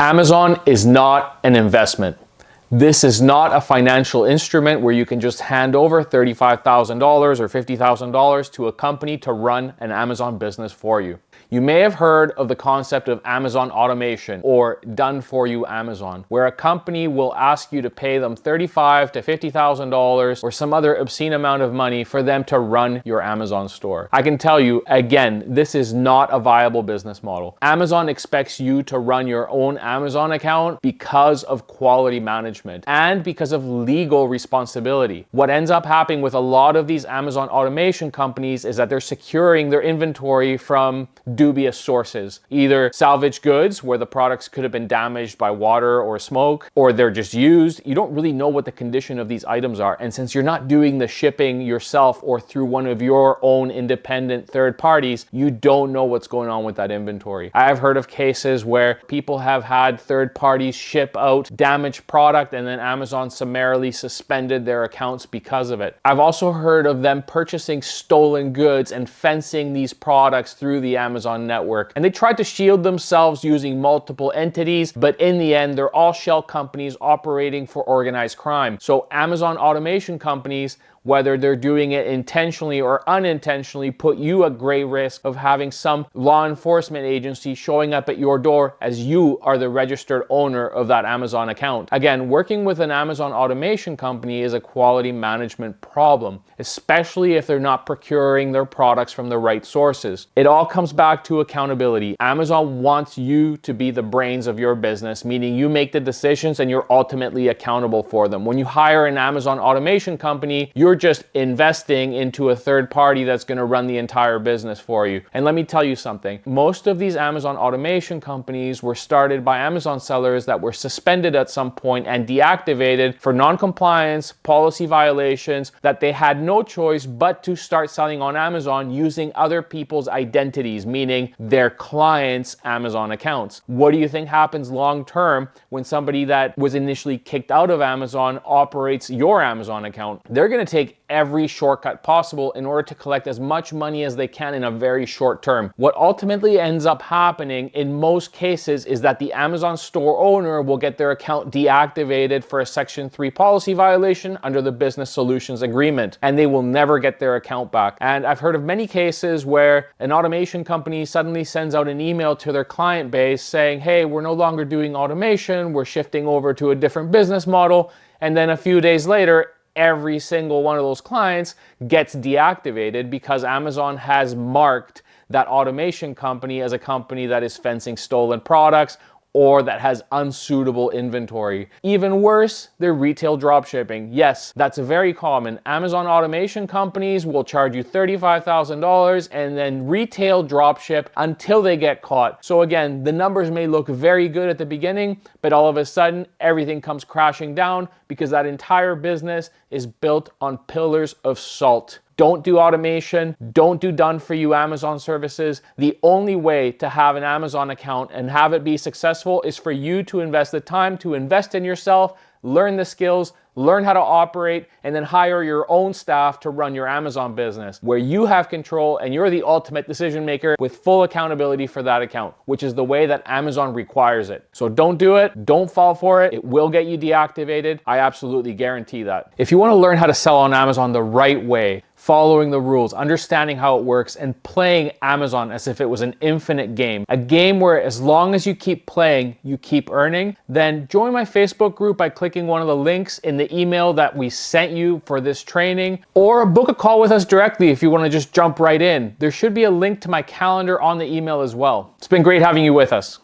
Amazon is not an investment. This is not a financial instrument where you can just hand over $35,000 or $50,000 to a company to run an Amazon business for you. You may have heard of the concept of Amazon automation or done for you Amazon, where a company will ask you to pay them $35,000 to $50,000 or some other obscene amount of money for them to run your Amazon store. I can tell you, again, this is not a viable business model. Amazon expects you to run your own Amazon account because of quality management and because of legal responsibility. What ends up happening with a lot of these Amazon automation companies is that they're securing their inventory from dubious sources, either salvage goods where the products could have been damaged by water or smoke, or they're just used. You don't really know what the condition of these items are. And since you're not doing the shipping yourself or through one of your own independent third parties, you don't know what's going on with that inventory. I have heard of cases where people have had third parties ship out damaged product and then Amazon summarily suspended their accounts because of it. I've also heard of them purchasing stolen goods and fencing these products through the Amazon network. And they tried to shield themselves using multiple entities, but in the end, they're all shell companies operating for organized crime. So Amazon automation companies, whether they're doing it intentionally or unintentionally, put you at great risk of having some law enforcement agency showing up at your door as you are the registered owner of that Amazon account. Again, working with an Amazon automation company is a quality management problem, especially if they're not procuring their products from the right sources. It all comes back to accountability. Amazon wants you to be the brains of your business, meaning you make the decisions and you're ultimately accountable for them. When you hire an Amazon automation company, you're just investing into a third party that's going to run the entire business for you. And let me tell you something. Most of these Amazon automation companies were started by Amazon sellers that were suspended at some point and deactivated for non-compliance, policy violations, that they had no choice but to start selling on Amazon using other people's identities, meaning their clients' Amazon accounts. What do you think happens long term when somebody that was initially kicked out of Amazon operates your Amazon account? They're going to take every shortcut possible in order to collect as much money as they can in a very short term. What ultimately ends up happening in most cases is that the Amazon store owner will get their account deactivated for a Section 3 policy violation under the Business Solutions Agreement, and they will never get their account back. And I've heard of many cases where an automation company suddenly sends out an email to their client base saying, hey, we're no longer doing automation, we're shifting over to a different business model, and then a few days later, every single one of those clients gets deactivated because Amazon has marked that automation company as a company that is fencing stolen products or that has unsuitable inventory. Even worse, they're retail dropshipping. Yes, that's very common. Amazon automation companies will charge you $35,000 and then retail dropship until they get caught. So again, the numbers may look very good at the beginning, but all of a sudden, everything comes crashing down because that entire business is built on pillars of salt. Don't do automation. Don't do done for you Amazon services. The only way to have an Amazon account and have it be successful is for you to invest the time to invest in yourself, learn the skills, learn how to operate, and then hire your own staff to run your Amazon business where you have control and you're the ultimate decision maker with full accountability for that account, which is the way that Amazon requires it. So don't do it. Don't fall for it. It will get you deactivated. I absolutely guarantee that. If you want to learn how to sell on Amazon the right way, following the rules, understanding how it works, and playing Amazon as if it was an infinite game, a game where as long as you keep playing, you keep earning, then join my Facebook group by clicking one of the links in the email that we sent you for this training, or book a call with us directly if you want to just jump right in. There should be a link to my calendar on the email as well. It's been great having you with us.